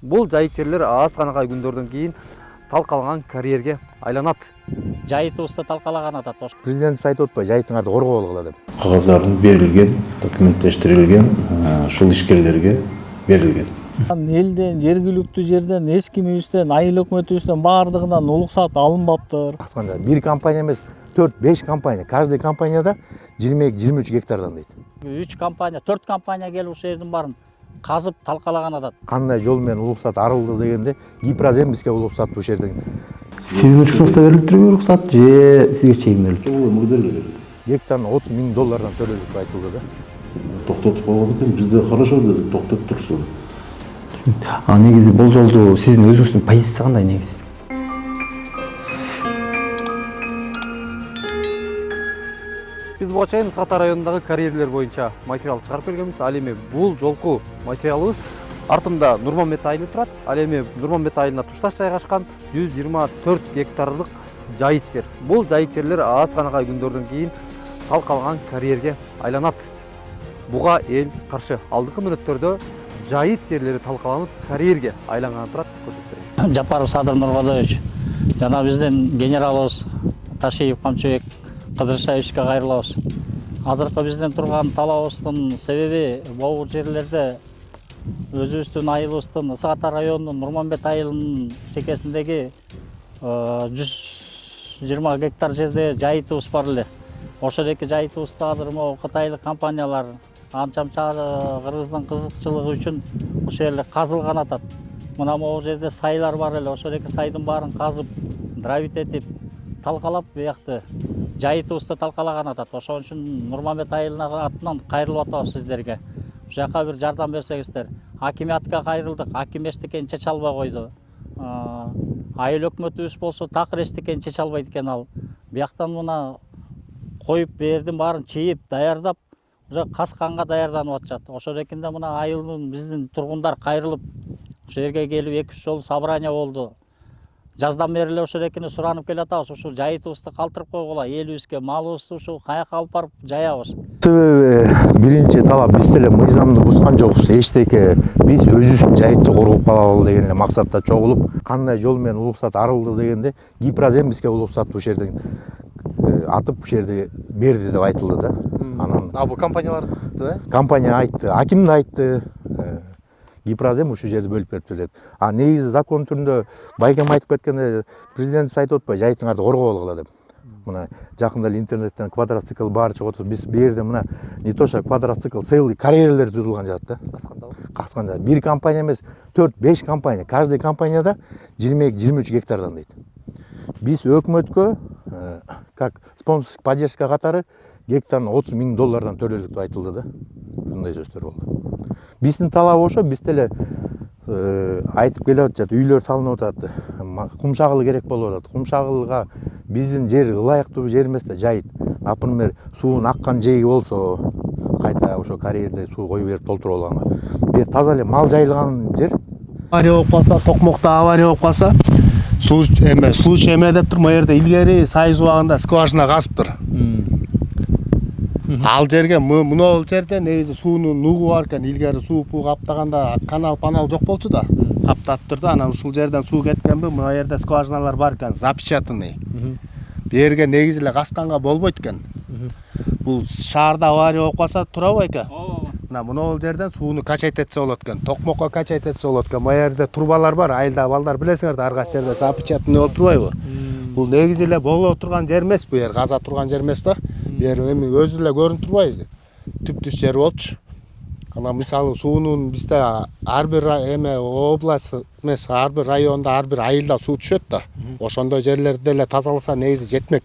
Бул жайыт жерлер аз гана күндөрдөн кийин талкаланган карьерге айланат. Жайытыбызды талкалаган атат. Президент айтып атпайбы, жайыттыңарды коргоо алгыла деп. Кагаздарынын берилген, документтештирилген ушул ишкерлерге берилген. Элден, жергиликтүү жерден, эч кимибизден, айыл өкмөтүбүздөн баардыгынан уруксат алынбаптыр. Асканда бир компания эмес, 4-5 компания, каждый компанияда 22-23 гектардан дейт. 3 компания, 4 компания келип ушул жердин баарын казып талкалаган атат. Кандай жол менен уруксат арылды дегенде Гипразем бизге уруксат бул жерден. Сиздин учурунузда берилип турбу уруксат же сизге чейин берилди? Мыгдерге берилди. Гектарына 30 000 доллардан төлөлүп деп айтылды да. Токтотуп койгон экен, бизде хорошо дедик, токтоп турушу. Негизи болжолдуу сиздин өзүңүздүн позициясы кандай негизи? Биз буга чейин Сата районундагы карьерлер боюнча материал чыгарып келгенбиз. Ал эми бул жолку материалыбыз артымда Нурманбет айылы турат. Ал эми Нурманбет айылына тушташ жайгашкан 124 гектарлык жайыт жер. Бул жайыт жерлер аз гана күндөрдөн кийин талкаланган карьерге айланат. Буга эл каршы. Алдыңкы мүнөттөрдө жайыт жерлери талкаланып карьерге айланган турат. Көрсөтүп берейин. Жапаров Садыр Нурбадович жана биздин генералыбыз Ташиев Камчыбек Кыдыршаевичке кайрылабыз. Азыркы биздин турган талабыбыздын себеби бул жерлерде өзүбүздүн айылыбыздын Сата районунун Нурманбет айылынын чекесиндеги 120 гектар жерде жайытыбыз бар эле. Ошодоки жайытыбызды азыр могу кытайлык компаниялар анча-мынча кыргыздын кызыкчылыгы үчүн ушул жерлер казылган атат. Мына могу жерде сайлар бар эле, ошодоки сайдын баарын казып, дравит этип, талкалап буякты жайытыбызды талкалаган атат. Ошон үчүн Нурманбет айылына атынан кайрылып атабыз сиздерге. Ушул жака бир жардам берсеңиздер. Акимиятка кайрылдык, аким эчтекени чече албай койду. Айыл өкмөтүбүз болсо такыр эчтекени чече албайт экен ал. Бияктан мына коюп бердин баарын чийип, даярдап, уже касканга даярданып атышат. Ошодокинде мына айылдын биздин тургундар кайрылып, ушул жерге келип 2-3 жолу собрание болду. Жаздан бери эле ошодокини суранып келатабыз. Ушул жайытыбызды калтырып койгула, элибизге малыбызды ушул каяка алып барып жаябыз. Себеби биринчи талап биз деле мыйзамды бузган жокпуз. Эчтеке биз өзүбүздүн жайытты коргоп калалы деген эле максатта чогулуп, кандай жол менен уруксат арылды дегенде Гипразем бизге уруксат бул жерден атып бул жерде берди деп айтылды да. Анан Бул компанияларды компания айтты, аким да айтты. Гипразем ушул жерди бөлүп бериптир деп. Негизи закон түрүндө байкем айтып кеткенде президент айтып атпайбы, жайыттыңарды коргоо алгыла деп. Мына жакында эле интернеттен квадроцикл баары чыгып атат. Биз бул жерде мына не то что квадроцикл, целый карьерлер түзүлгөн жатат да. Касканда бир компания эмес, 4-5 компания, каждый компанияда 22-23 гектардан дейт. Биз өкмөткө как спонсорский поддержка катары гектарына 30 000 доллардан төлөлүк деп айтылды да. Мындай сөздөр болду. Биздин талап ошо, биз деле айтып келип атышат, үйлөр салынып атат, кум шагыл керек болуп атат. Кум шагылга биздин жер ылайыктуу жер эмес да, жайыт. Например, суунун аккан жээги болсо, кайта ошо карьерде суу коюп берип толтуруп алганга. Бир таза эле мал жайылган жер. Авария болуп калса, токмокто авария болуп калса, случай эме деп тур, могу жерде илгери сайыз убагында скважина казыптыр. Ал жерге мына жерде негизи суунун нугу бар экен, илгери суу каптаганда канал жок болчу да, каптатыптыр да, анан ушул жерден суу кеткенби, мына жерде скважиналар бар экен, запечатанный. Бу жерге негизи эле касканга болбойт экен. Бул шаарда авария болуп калса турабы эке? Мына жерден сууну качать этсе болот экен, токмокко качать этсе болот экен. Мына жерде трубалар бар, айылда балдар билесиңер да, ар кайсы жерде запечатанный болуп турбайбы? Бул негизи эле боло турган жер эмес, бу жер каза турган жер эмес да. Бу жер эми өзү эле көрүнүп турбайбы? Түп-түз жер болчу. Анан мисалы суунун бизде ар бир эме область эмес, ар бир районда, ар бир айылда суу түшөт да. Ошондой жерлерди эле тазаласа негизи жетмек.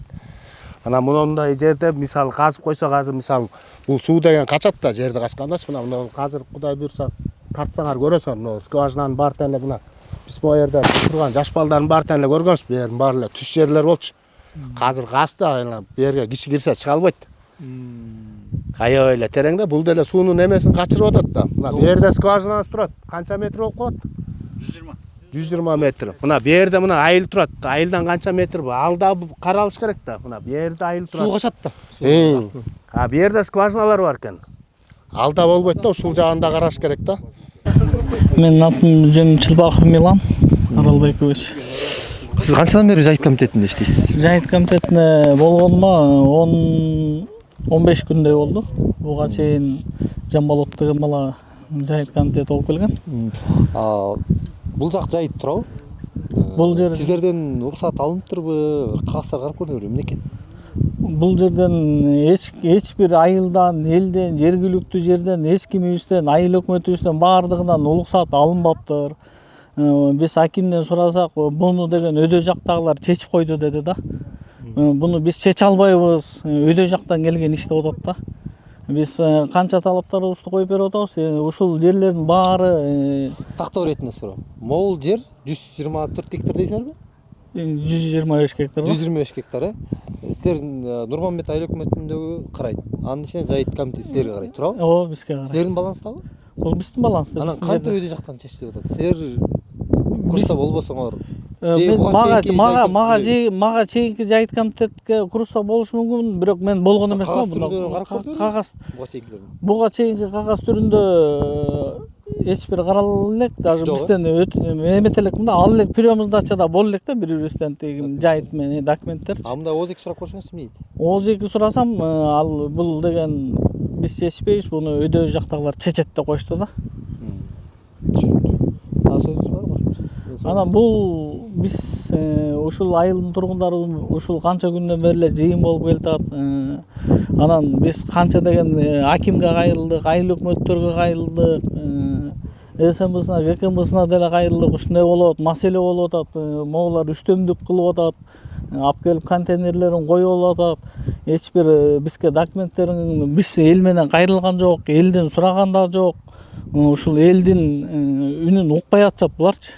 Анан мындай жерде мисалы казып койсок, азыр мисалы бул суу деген качат да, жерди каскандачы, мына азыр Кудай буйрса тартсаңар көрөсүңөр, мына скважинанын баары тең эле мына биз могу жерде турган жаш балдардын баары тең эле көргөнбүз, бу жердин баары эле түз жерлер болчу. Азыр касты, бу жерге киши кирсе чыга албайт. Аябай эле тереңде, бул деле суунун эмесин качырып атат да. Мына бу жерде скважинабыз турат. Канча метр болуп калат? 120 метр. Мына бу жерде мына айыл турат. Айылдан канча метр бу? Алда каралыш керек да. Мына бу жерде айыл турат. Суу качат да. Бу жерде скважиналар бар экен. Алда болбойт да, ушул жагында караш керек да. Менин атым жөнүм Чылбаков Милан Аралбекович. Сиз канчадан бери жайыт комитетинде иштейсиз? Жайыт комитетине болгонума 10-15 күндөй болду. Буга чейин Жамболот деген бала жайыт комитети болуп келген. Бул жак жайыт турабы? Бул жер Сиздерден уруксат алыныптырбы? Кагаздар карап көрүңөр эмне экен? бул жерден эч бир айылдан, элден, жергиликтүү жерден, эч кимибизден, айыл өкмөтүбүздөн баардыгынан уруксат алынбаптыр. Биз акимден сурасак, буну деген өйдө жактагылар чечип койду деди да. Буну биз чече албайбыз, өйдө жактан келген иш деп атат да. Биз канча талаптарыбызды коюп берип атабыз. Ушул жерлердин баары Тактоо иретинде суроо. Могул жер 124 гектар дейсиңерби? 125 гектар. 125 гектар, Сиздер Нурманбет айыл өкмөтүндөгү карайт. Анын ичинен жайыт комитети сиздерге карайт, турабы? Ооба, бизге карайт. Сиздердин баланстабы? Бул биздин баланста. Анан кантип өйдө жактан чечти деп атат? Силер курста болбосоңор, мага чейинки жайыт комитетке курста болушу мүмкүн, бирок мен болгон эмесмин. Буга чейинки кагаз түрүндө эч бир каралган элек, даже бизден эметелек мында ал элек приёмдачада боло элек да бири-бирибизден тиги жайыт менен документтерчи. Мында ооз эки сурап көрсөңүз эмне дейт? Ооз эки сурасам, ал бул деген биз чечпейбиз, буну өйдө жактагылар чечет деп коюшту да. Сөзүңүз барбы? Анан бул биз ушул айылдын тургундары ушул канча күндөн бери эле жыйын болуп келатат. Анан биз канча деген акимге кайрылдык, айыл өкмөттөргө кайрылдык, СМБсына, ГКМбсына деле кайрылдык. Ушундай болуп атат, маселе болуп атат. Моголар үстөмдүк кылып атат. Алып келип контейнерлерин коюп алып атат. Эч бир бизге документтерин биз эл менен кайрылган жок, элден сураган да жок. Ушул элдин үнүн укпай атышат буларчы.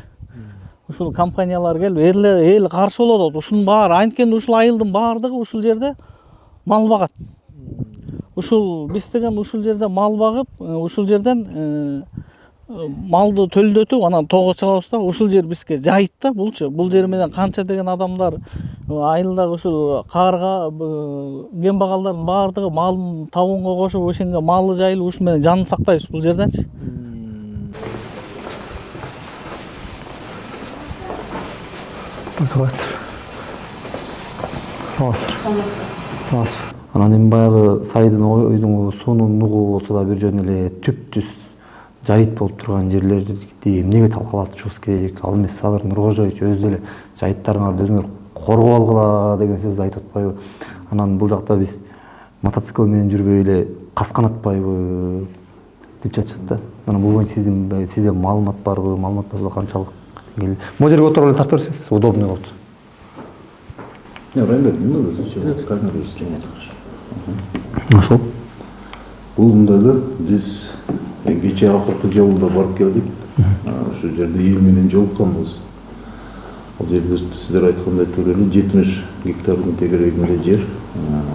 Ушул компаниялар келип эл каршы болуп атат. Ушунун баары анткени ушул айылдын баардыгы ушул жерде мал багат. Ушул биз деген ушул жерде мал багып, ушул жерден малды төлдөтүп, анан тоого чыгабыз да. Ушул жер бизге жайыт да булчу. Бул жер менен канча деген адамдар айылдагы ушул карга, кембагалдардын баардыгы малын табунга кошуп, ошенге малы жайылып, ушун менен жанын сактайбыз бул жерденчи. Саламатсызбы. Анан эми баягы сайдын ойдун суунун нугу болсо да бир жөн эле түп-түз жайыт болуп турган жерлерди эмнеге талкалатышыбыз керек? Ал эмес Садыр Нуркожоевич өзү деле жайыттарыңарды өзүңөр коргоо алгыла деген сөздү айтып атпайбы? Анан бул жакта биз мотоцикл менен жүрбөй эле касканатпайбы деп жатышат да. Анан бул боюнча сизде маалымат барбы? Маалымат болсо канчалык? Могу жерге отуруп эле тартып берсеңиз удобный болот. Не, Райымбек, не надо, зачем? Камеру снимать. Ошол. Бул мында да биз кече акыркы жолу да барып келдик. Ошол жерде эл менен жолукканбыз. Ал жерде сиздер айткандай туура эле 70 гектардын тегерегинде жер.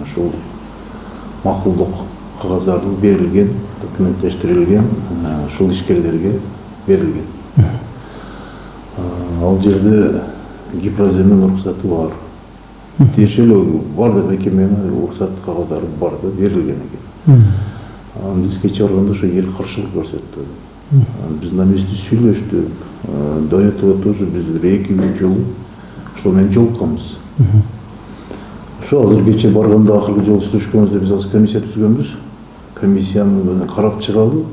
Ошол макулдук кагаздары берилген, документтештирилген, ушул ишкерлерге берилген. Ал жерде гипроземдин уруксаты бар. Тиешелүү бардык мекеменин уруксат кагаздары бар да берилген экен. Анан биз кече барганда ошо эл каршылык көрсөттү. Биз на месте сүйлөштүк. До этого тоже биз 2-3 жолу ошол менен жолукканбыз. Ошо азыр кече барганда акыркы жолу сүйлөшкөнбүздө биз азыр комиссия түзгөнбүз. Комиссияны карап чыгалы.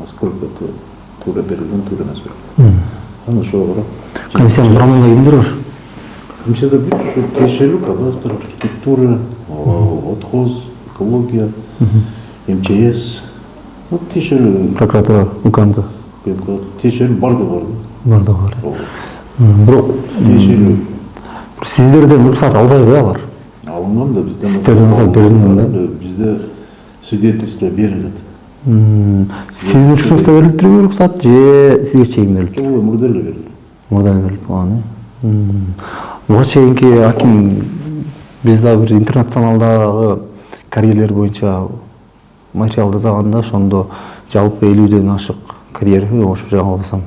Сколько туура берилген, туура эмес берилген. Анан ошого карап. Комиссиянын курамында кимдер бар? Комиссияда бүт ушу тиешелүү кадастр, архитектура, отхоз, экология, МЧС, тиешелүү Прокуратура, УКМК. Тиешелүү бардыгы бар. Бирок Тиешелүү. Сиздерден уруксат албайбы алар? Алынган да бизден. Сиздерден уруксат берилген да? Бизде свидетельство берилет. Сиздин учуңузда берилип турбу уруксат же сизге чейин берилип? Ооба, мурда эле берилди. Мурда берилип калган, Буга чейинки аким биз да бир интернационалдагы карьерлер боюнча материал жасаганда ошондо жалпы 50ден ашык карьер, ошо жаңылбасам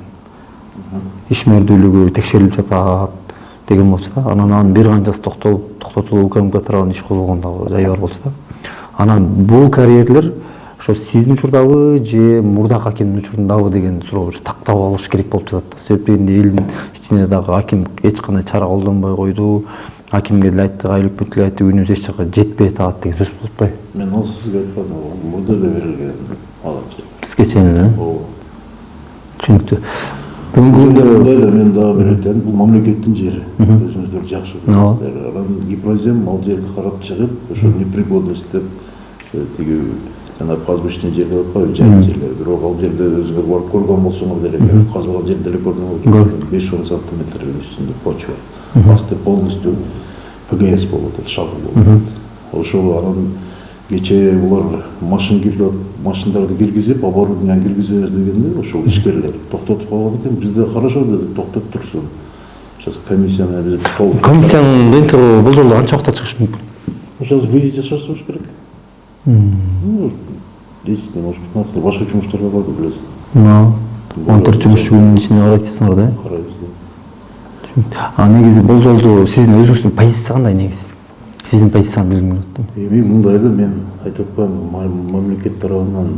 ишмердүүлүгү текшерилип жатат деген болчу да. Анан бир канчасы токтотулуп УКМК тарабынан иш козголгон дагы жайы бар болчу да. Анан бул карьерлер ошо сиздин учурдабы же мурдакы акимдин учурундабы деген суроо бир тактап алыш керек болуп жатат да. Себеби энди элдин ичинде дагы аким эч кандай чара колдонбой койду. Акимге деле айттык, айыл өкмөткө деле айттык, үнүбүз эч жака жетпей атат деген сөз болуп атпайбы? Мен ал сизге айтканым, мурда да берилген ал жер. Бизге чейин эле. Ооба. Түшүнүктүү. Бүгүнкү күндө Мындай да мен дагы бир айтайын, бул мамлекеттин жери. Өзүңүздөр жакшы билесиздер. Анан Гипрозем ал жерди карап чыгып, ошо непригодность деп тиги жана пастбищный жер деп атпайбы, жайык жерлер. Бирок ал жерде өзүңөр барып көргөн болсоңор деле, казылган жерди деле көрдүңөр. 5-10 сантиметр үстүндө почва. Асты полностью ПГС болот, шагыл болот. Ошол анан кечээ булар машиналарды киргизип, оборудование киргизебиз дегенде ошол ишкерлер токтотуп калган экен. Бизде хорошо деди, токтоп турсун. Сейчас комиссияны биз толук. комиссиянын жыйынтыгы бул жолу канча убакытта чыгышы мүмкүн? Сейчас выезд жасашыбыз керек. Ну, 10, может 15, башка жумуштарга барды билесиз. 14 жумушчу күнүнүн ичинде карайт экенсиңер да? Карайбыз да. Негизи бул жолду сиздин өзүңүздүн позицияңыз кандай негизи? Сиздин позицияңызды билгим келип атат. Эми мындайда мен айтып атпаймынбы, мамлекет тарабынан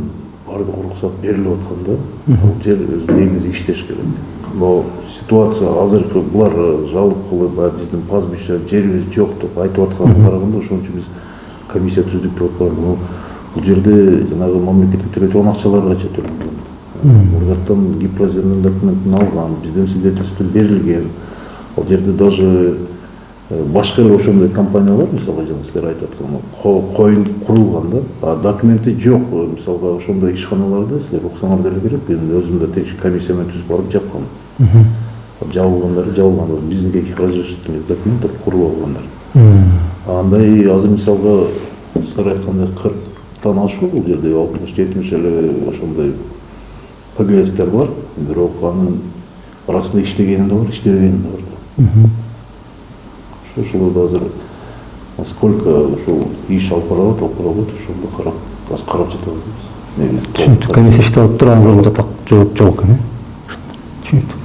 баардык уруксат берилип атканда, бул жер өз негизи иштеш керек. Но ситуация азыркы булар жалоба кылып, биздин пастбища жерибиз жок деп айтып атканына караганда, ошон үчүн биз комиссия түздүк деп атпаймынбы. Бул жерде жанагы мамлекетке төлөйдүгөн акчалар канча төлөнгөн. Мурдаттан Гипроземдин документин алган, бизден свидетельство берилген. Ал жерде даже башка эле ошондой компаниялар, мисалга жана силер айтып аткан коюн курулган да, а документи жок. Мисалга ошондой ишканаларды силер уксаңар деле керек. Мен өзүм да текшерүү комиссия менен түзүп барып жапкам. Жабылгандары жабылган, биздинки разрешительный документтер куруп алгандар. Андай азыр мисалга силер айткандай 40тан ашуу бул жерде 60-70 эле ошондой ПГСтер бар. Бирок анын арасында иштегени да бар, иштебегени да бар. Ошолорду азыр насколько ошол иш алып барылат, ошондо карап жатабыз биз. Түшүнүктүү. Комиссия иштеп алып турганыңызда жооп жок экен, Түшүнүктүү.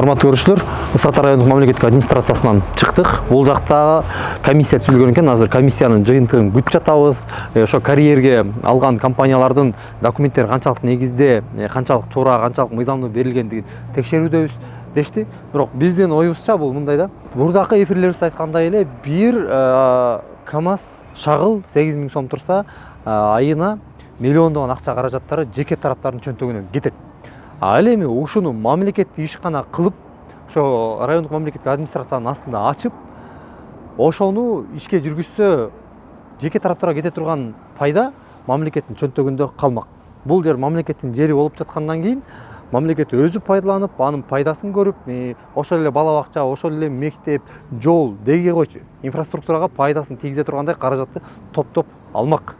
Урматтуу көрүүчүлөр, Ысык райондук мамлекеттик администрациясынан чыктык. Бул жакта комиссия түзүлгөн экен. Азыр комиссиянын жыйынтыгын күтүп жатабыз. Ошо карьерге алган компаниялардын документтери канчалык негизде, канчалык туура, канчалык мыйзамдуу берилгендигин текшерүүдөбүз дешти. Бирок биздин оюбузча бул мындай да. Мурдакы эфирлерибизде айткандай эле бир КАМАЗ шагыл 8000 сом турса, айына миллиондогон акча каражаттары жеке тараптардын чөнтөгүнөн кетет. Ал эми ушуну мамлекеттик ишкана кылып, ошо райондук мамлекеттик администрациянын астында ачып, ошону ишке жүргүзсө жеке тараптарга кете турган пайда мамлекеттин чөнтөгүндө калмак. Бул жер мамлекеттин жери болуп жаткандан кийин мамлекет өзү пайдаланып, анын пайдасын көрүп, ошол эле бала бакча, ошол эле мектеп, жол, деги койчу инфраструктурага пайдасын тийгизе тургандай каражатты топтоп алмак.